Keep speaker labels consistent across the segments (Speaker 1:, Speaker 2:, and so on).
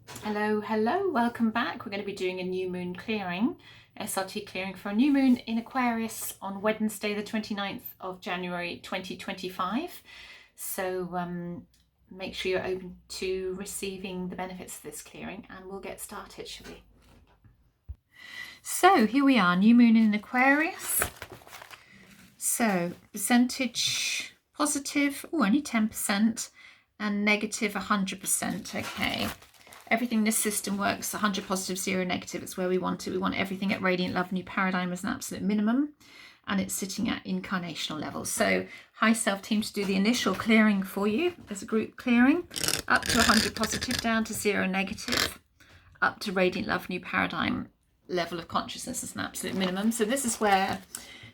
Speaker 1: Hello, welcome back. We're going to be doing a new moon clearing, SRT clearing for a new moon in Aquarius on Wednesday the 29th of January 2025. So make sure you're open to receiving the benefits of this clearing, and we'll get started, shall we? So here we are, new moon in Aquarius. So percentage positive, only 10%, and negative 100%, okay. Everything in this system works 100 positive, 0 negative. It's where we want it. We want everything at radiant love, new paradigm as an absolute minimum, and it's sitting at incarnational level. So high self team to do the initial clearing for you as a group clearing, up to 100 positive, down to 0 negative, up to radiant love, new paradigm level of consciousness as an absolute minimum. So this is where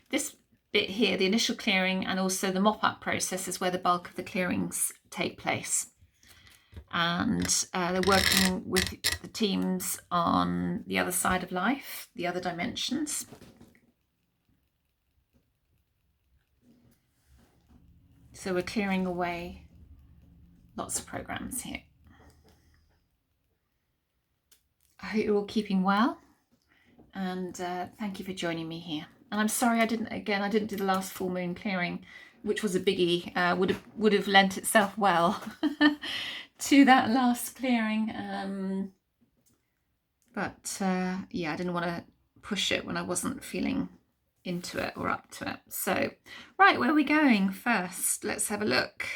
Speaker 1: this bit here, the initial clearing, and also the mop-up process is where the bulk of the clearings take place. And they're working with the teams on the other side of life, the other dimensions. So we're clearing away lots of programs here. I hope you're all keeping well, and thank you for joining me here. And I'm sorry I didn't do the last full moon clearing, which was a biggie. Would have lent itself well to that last clearing, but yeah, I didn't want to push it when I wasn't feeling into it or up to it. So right, where are we going first? Let's have a look.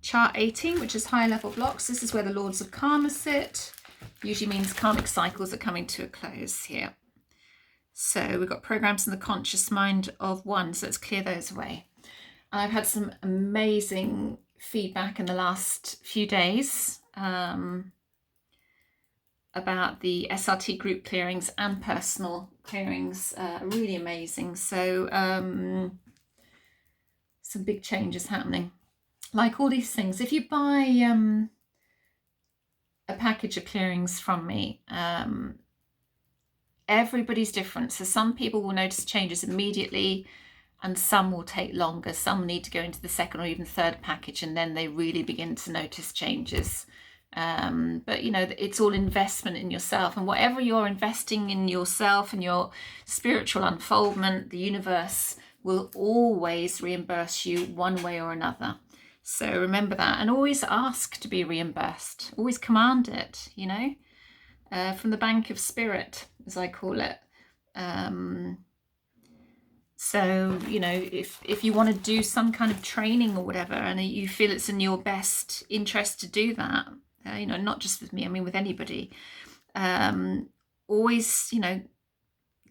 Speaker 1: Chart 18, which is higher level blocks. This is where the lords of karma sit. Usually means karmic cycles are coming to a close here. So we've got programs in the conscious mind of one, so let's clear those away. And I've had some amazing feedback in the last few days about the SRT group clearings and personal clearings, really amazing. So some big changes happening. Like all these things, if you buy a package of clearings from me, everybody's different. So some people will notice changes immediately, and some will take longer. Some need to go into the second or even third package, and then they really begin to notice changes. But you know, it's all investment in yourself, and whatever you're investing in yourself and your spiritual unfoldment, the universe will always reimburse you one way or another. So remember that, and always ask to be reimbursed. Always command it, you know, from the bank of spirit, as I call it. So, you know, if you want to do some kind of training or whatever, and you feel it's in your best interest to do that, you know, not just with me, I mean with anybody, always, you know,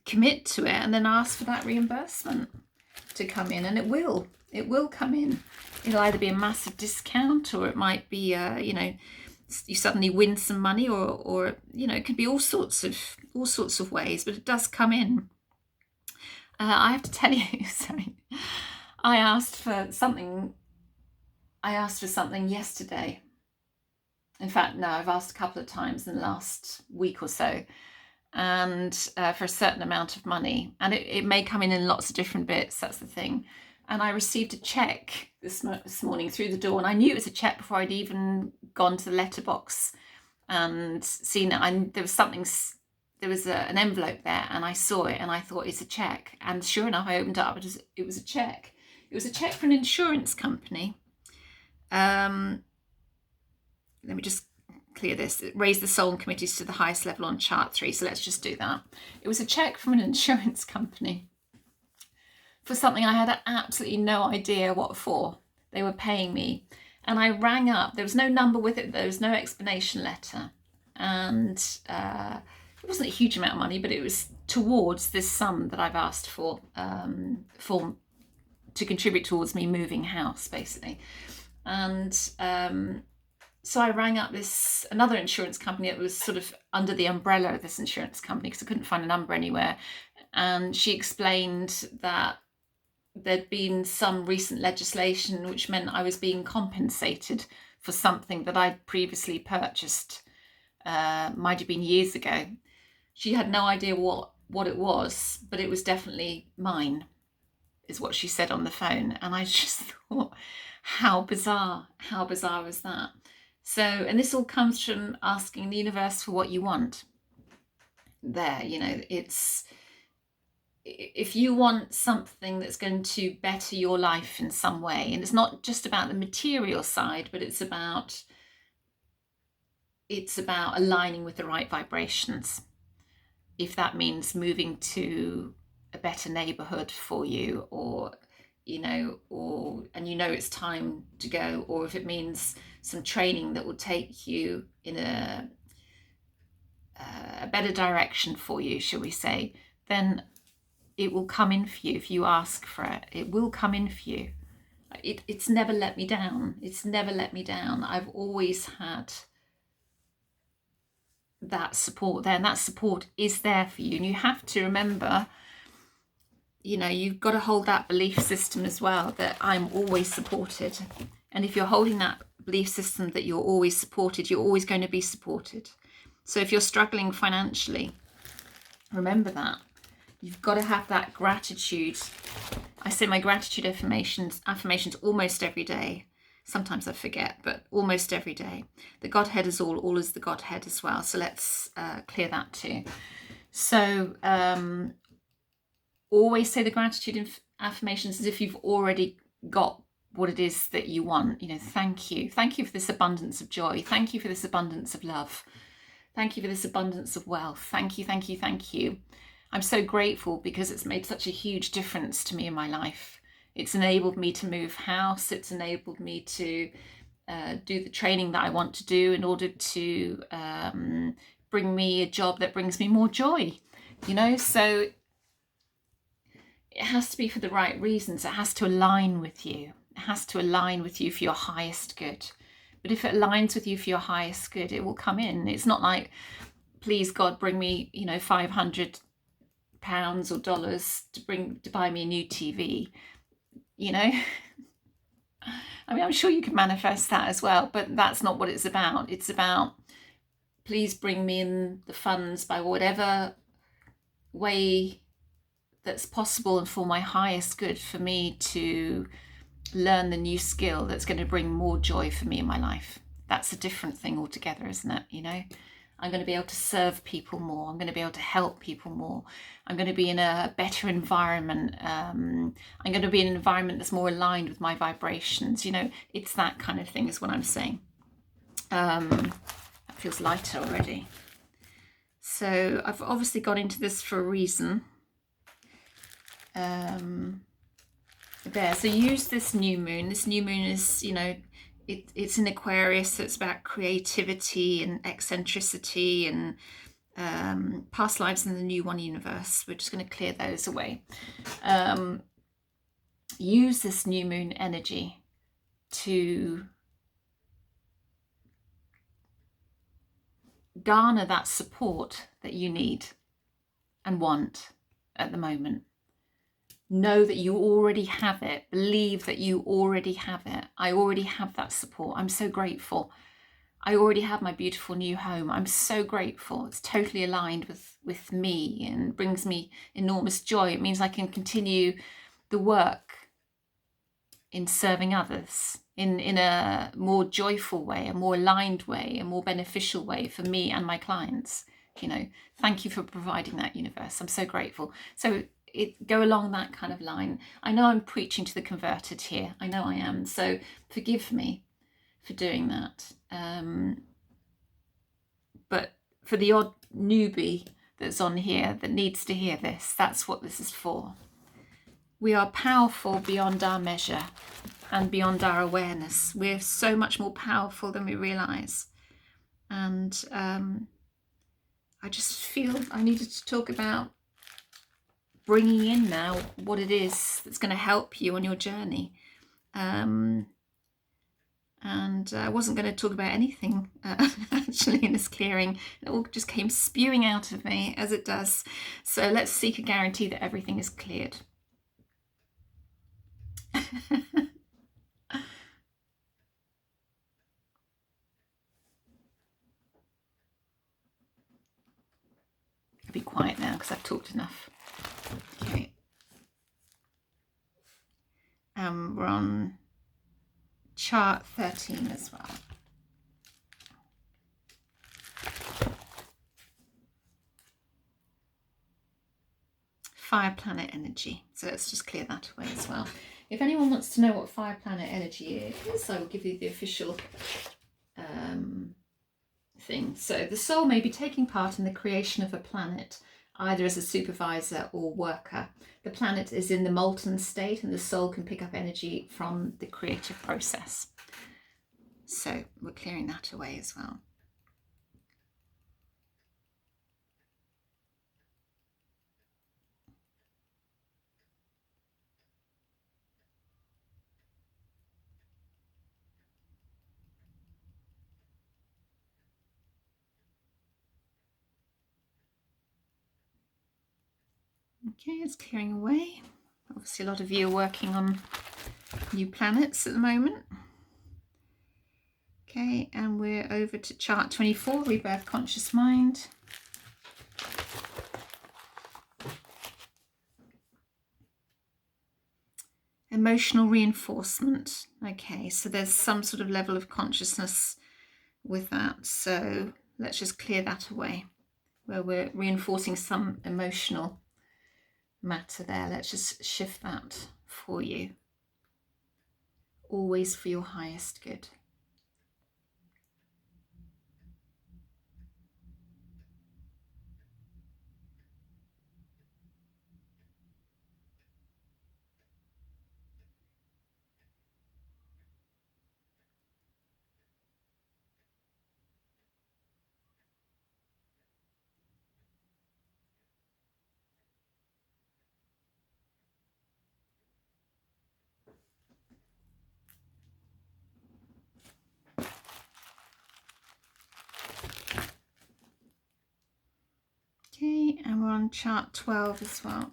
Speaker 1: commit to it and then ask for that reimbursement to come in, and it will come in. It'll either be a massive discount, or it might be, you know, you suddenly win some money, or you know, it could be all sorts of ways, but it does come in. I have to tell you, sorry, I asked for something yesterday. In fact, no, I've asked a couple of times in the last week or so, and for a certain amount of money, and it may come in lots of different bits. That's the thing. And I received a check this morning through the door, and I knew it was a check before I'd even gone to the letterbox and seen it. There was an envelope there, and I saw it, and I thought it's a check. And sure enough, I opened it up. It was a check. It was a check for an insurance company. Let me just clear this. Raise the soul and committees to the highest level on chart 3. So let's just do that. It was a check from an insurance company for something I had absolutely no idea what for. They were paying me, and I rang up. There was no number with it. There was no explanation letter, and it wasn't a huge amount of money, but it was towards this sum that I've asked for to contribute towards me moving house, basically. And so I rang up another insurance company that was sort of under the umbrella of this insurance company, because I couldn't find a number anywhere. And she explained that there'd been some recent legislation which meant I was being compensated for something that I'd previously purchased, might have been years ago. She had no idea what it was, but it was definitely mine, is what she said on the phone. And I just thought, how bizarre was that? So, and this all comes from asking the universe for what you want. There, you know, it's, if you want something that's going to better your life in some way, and it's not just about the material side, but it's about aligning with the right vibrations. If that means moving to a better neighborhood for you, or and it's time to go, or if it means some training that will take you in a better direction for you, shall we say, then it will come in for you. If you ask for it, it will come in for you. It's never let me down. It's never let me down. I've always had that support there, and that support is there for you. And you have to remember, you've got to hold that belief system as well, that I'm always supported. And if you're holding that belief system that you're always supported, you're always going to be supported. So if you're struggling financially, remember that. You've got to have that gratitude. I say my gratitude affirmations almost every day. Sometimes I forget, but almost every day. The Godhead is all is the Godhead as well. So let's clear that too. So always say the gratitude affirmations as if you've already got what it is that you want. Thank you. Thank you for this abundance of joy. Thank you for this abundance of love. Thank you for this abundance of wealth. Thank you, thank you, thank you. I'm so grateful because it's made such a huge difference to me in my life. It's enabled me to move house. It's enabled me to do the training that I want to do in order to bring me a job that brings me more joy. So it has to be for the right reasons. It has to align with you. It has to align with you for your highest good. But if it aligns with you for your highest good, it will come in. It's not like, please God, bring me, £500 or dollars to buy me a new TV. I mean, I'm sure you can manifest that as well, but that's not what it's about. It's about, please bring me in the funds by whatever way that's possible and for my highest good, for me to learn the new skill that's going to bring more joy for me in my life. That's a different thing altogether, isn't it? I'm going to be able to serve people more. I'm going to be able to help people more. I'm going to be in a better environment. I'm going to be in an environment that's more aligned with my vibrations. It's that kind of thing is what I'm saying. That feels lighter already. So I've obviously got into this for a reason. There, so use this new moon. This new moon is, it's in Aquarius, so it's about creativity and eccentricity and past lives in the new one universe. We're just going to clear those away. Use this new moon energy to garner that support that you need and want at the moment. Know that you already have it. Believe that you already have it. I already have that support. I'm so grateful. I already have my beautiful new home. I'm so grateful. It's totally aligned with me and brings me enormous joy. It means I can continue the work in serving others in a more joyful way, a more aligned way, a more beneficial way for me and my clients. Thank you for providing that, universe. I'm so grateful. So go along that kind of line. I know I'm preaching to the converted here. I know I am. So forgive me for doing that. But for the odd newbie that's on here that needs to hear this, that's what this is for. We are powerful beyond our measure and beyond our awareness. We're so much more powerful than we realize. And I just feel I needed to talk about bringing in now what it is that's going to help you on your journey. And I wasn't going to talk about anything actually in this clearing. It all just came spewing out of me, as it does. So let's seek a guarantee that everything is cleared. I'll be quiet now because I've talked enough. Okay. We're on chart 13 as well. fire planet energy. So let's just clear that away as well. If anyone wants to know what fire planet energy is, I will give you the official thing. So the soul may be taking part in the creation of a planet, either as a supervisor or worker. The planet is in the molten state and the soul can pick up energy from the creative process. So we're clearing that away as well. Okay, it's clearing away. Obviously a lot of you are working on new planets at the moment. Okay, and we're over to chart 24, Rebirth Conscious Mind. Emotional reinforcement. Okay, so there's some sort of level of consciousness with that. So let's just clear that away, where we're reinforcing some emotional matter there. Let's just shift that for you. Always for your highest good. Okay, and we're on chart 12 as well.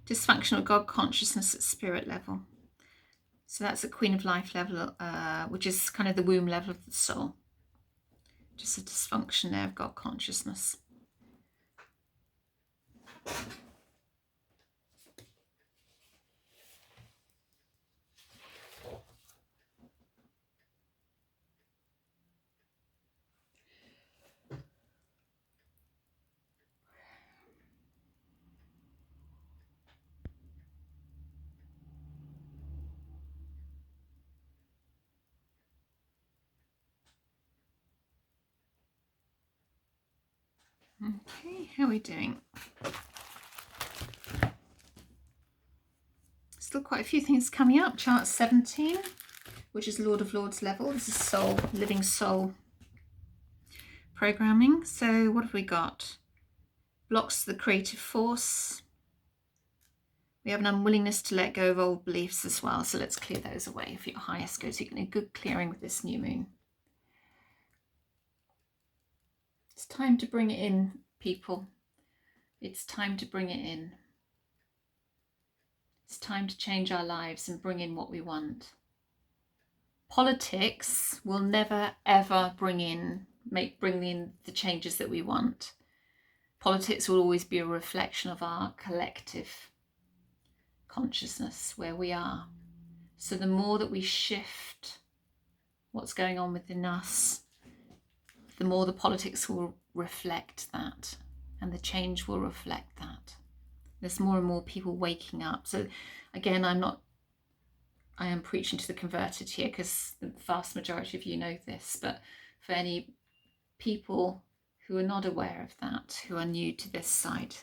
Speaker 1: Dysfunctional God consciousness at spirit level. So that's a Queen of Life level, which is kind of the womb level of the soul. Just a dysfunction there of God consciousness. Okay, how are we doing? Still quite a few things coming up. Chart 17, which is Lord of Lords level. This is soul, living soul programming. So what have we got? Blocks to the creative force. We have an unwillingness to let go of old beliefs as well. So let's clear those away for your highest good. So you're getting a good clearing with this new moon. It's time to bring it in, people. It's time to bring it in. It's time to change our lives and bring in what we want. Politics will never ever bring in the changes that we want. Politics will always be a reflection of our collective consciousness, where we are. So the more that we shift what's going on within us, the more the politics will reflect that, and the change will reflect that. There's more and more people waking up. So again, I am preaching to the converted here, because the vast majority of you know this, but for any people who are not aware of that, who are new to this side,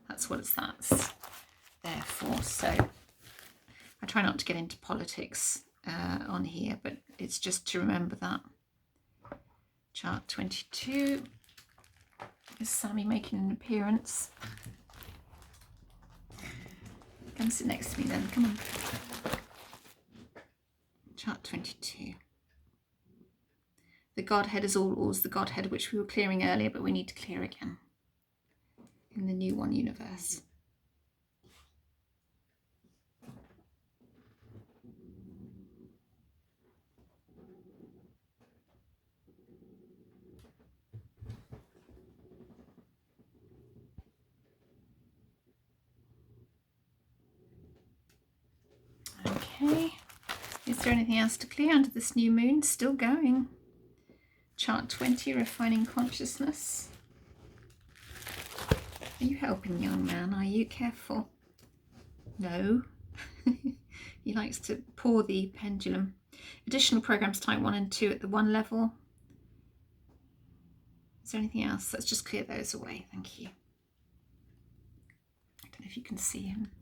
Speaker 1: that's there for. So I try not to get into politics on here, but it's just to remember that. Chart 22 is Sammy making an appearance. Come sit next to me then, come on. Chart 22. The Godhead is always the Godhead, which we were clearing earlier, but we need to clear again in the new one universe. Okay, is there anything else to clear under this new moon? Still going. Chart 20, refining consciousness. Are you helping, young man? Are you? Careful? No. He likes to pour the pendulum. Additional programs type 1 and 2 at the 1 level. Is there anything else? Let's just clear those away. Thank you. I don't know if you can see him.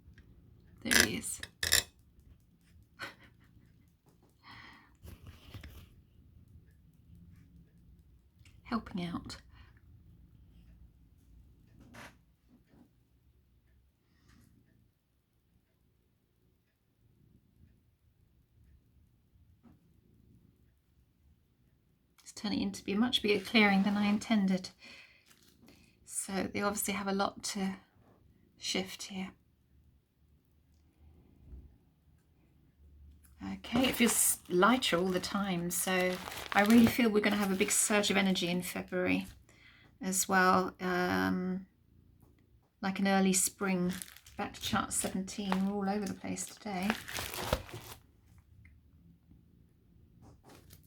Speaker 1: There he is. Helping out. It's turning into be a much bigger clearing than I intended. So they obviously have a lot to shift here. Okay, it feels lighter all the time, so I really feel we're going to have a big surge of energy in February as well, like an early spring. Back to chart 17, we're all over the place today.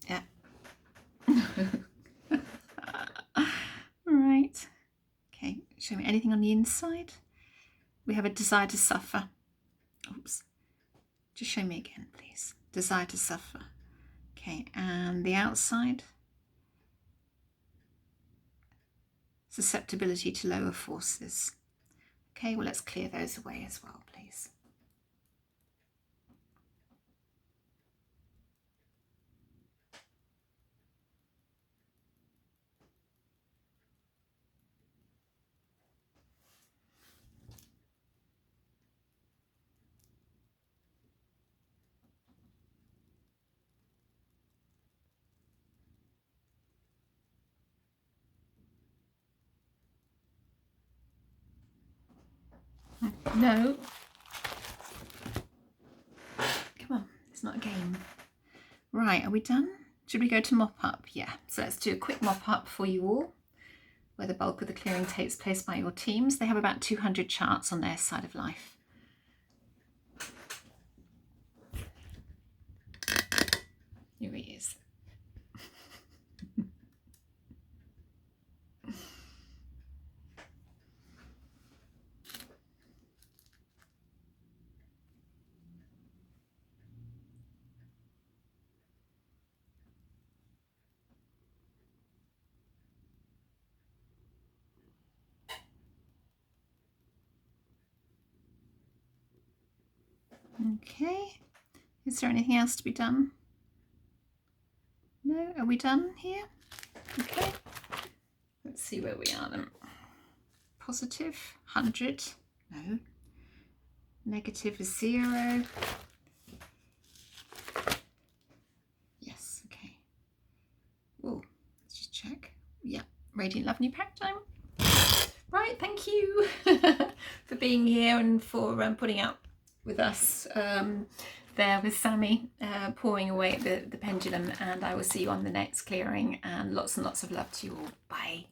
Speaker 1: Yeah. Right. Okay, show me anything on the inside. We have a desire to suffer. Oops. Just show me again, please. Desire to suffer. Okay, and the outside. Susceptibility to lower forces. Okay, well, let's clear those away as well, please. No. Come on, it's not a game. Right, are we done? Should we go to mop-up? Yeah, so let's do a quick mop-up for you all, where the bulk of the clearing takes place by your teams. They have about 200 charts on their side of life. Here he is. Okay, is there anything else to be done? No, are we done here? Okay, let's see where we are then. Positive, 100, no. Negative is 0. Yes, okay. Oh, let's just check. Yeah, radiant love, new paradigm. Right, thank you for being here and for putting up with us there with Sammy, pouring away at the pendulum, and I will see you on the next clearing, and lots of love to you all. Bye.